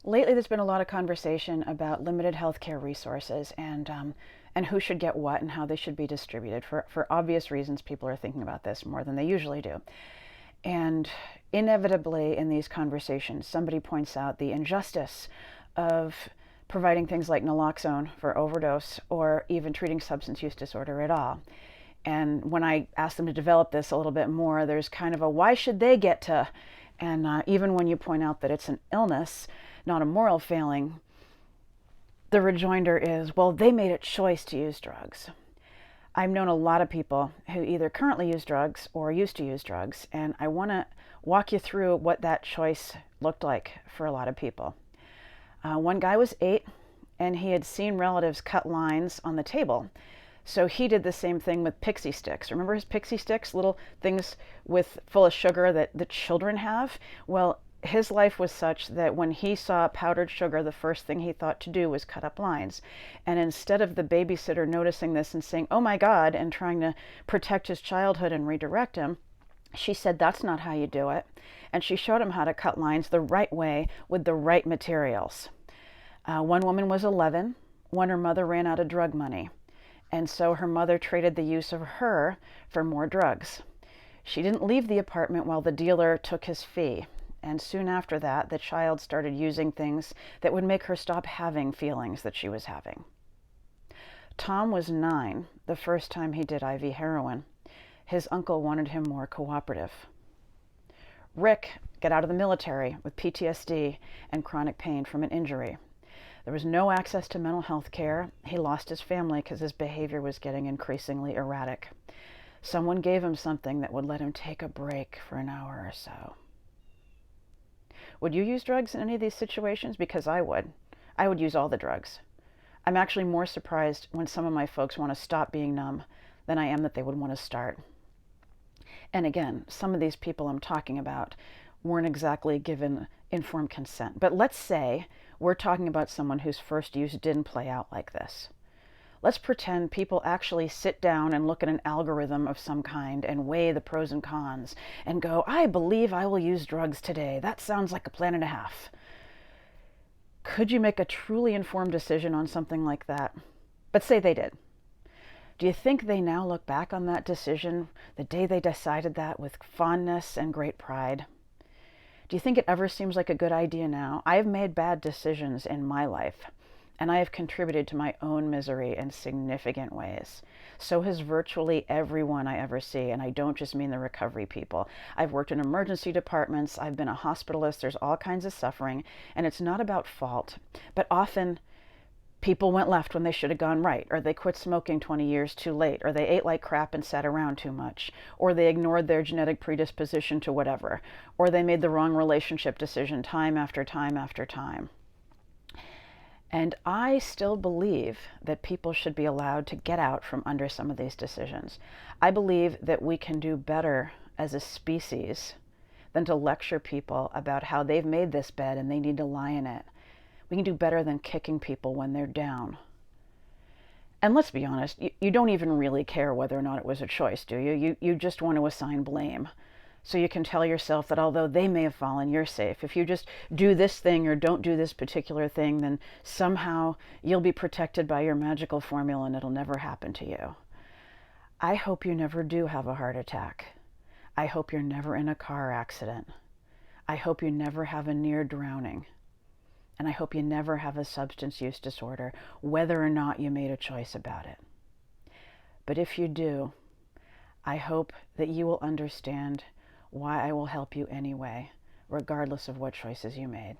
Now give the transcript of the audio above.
Lately, there's been a lot of conversation about limited healthcare resources and who should get what and how they should be distributed. For obvious reasons, people are thinking about this more than they usually do. And inevitably, in these conversations, somebody points out the injustice of providing things like naloxone for overdose or even treating substance use disorder at all. And when I ask them to develop this a little bit more, there's kind of a why should they get to? And even when you point out that it's an illness, not a moral failing, the rejoinder is, well, they made a choice to use drugs. I've known a lot of people who either currently use drugs or used to use drugs, and I want to walk you through what that choice looked like for a lot of people. One guy was 8, and he had seen relatives cut lines on the table. So he did the same thing with pixie sticks. Remember his pixie sticks, little things full of sugar that the children have? Well, his life was such that when he saw powdered sugar, the first thing he thought to do was cut up lines. And instead of the babysitter noticing this and saying, oh my God, and trying to protect his childhood and redirect him, she said, that's not how you do it. And she showed him how to cut lines the right way with the right materials. One woman was 11 when her mother ran out of drug money. And so her mother traded the use of her for more drugs. She didn't leave the apartment while the dealer took his fee. And soon after that, the child started using things that would make her stop having feelings that she was having. Tom was 9 the first time he did IV heroin. His uncle wanted him more cooperative. Rick got out of the military with PTSD and chronic pain from an injury. There was no access to mental health care. He lost his family because his behavior was getting increasingly erratic. Someone gave him something that would let him take a break for an hour or so. Would you use drugs in any of these situations? Because I would. I would use all the drugs. I'm actually more surprised when some of my folks want to stop being numb than I am that they would want to start. And again, some of these people I'm talking about weren't exactly given informed consent. But let's say we're talking about someone whose first use didn't play out like this. Let's pretend people actually sit down and look at an algorithm of some kind and weigh the pros and cons and go, I believe I will use drugs today. That sounds like a plan and a half. Could you make a truly informed decision on something like that? But say they did. Do you think they now look back on that decision, the day they decided that, with fondness and great pride? Do you think it ever seems like a good idea now? I have made bad decisions in my life, and I have contributed to my own misery in significant ways. So has virtually everyone I ever see, and I don't just mean the recovery people. I've worked in emergency departments, I've been a hospitalist, there's all kinds of suffering, and it's not about fault, but often people went left when they should have gone right, or they quit smoking 20 years too late, or they ate like crap and sat around too much, or they ignored their genetic predisposition to whatever, or they made the wrong relationship decision time after time after time. And I still believe that people should be allowed to get out from under some of these decisions. I believe that we can do better as a species than to lecture people about how they've made this bed and they need to lie in it. We can do better than kicking people when they're down. And let's be honest, you don't even really care whether or not it was a choice, do you? You just want to assign blame. So you can tell yourself that although they may have fallen, you're safe. If you just do this thing or don't do this particular thing, then somehow you'll be protected by your magical formula and it'll never happen to you. I hope you never do have a heart attack. I hope you're never in a car accident. I hope you never have a near drowning. And I hope you never have a substance use disorder, whether or not you made a choice about it. But if you do, I hope that you will understand why I will help you anyway, regardless of what choices you made.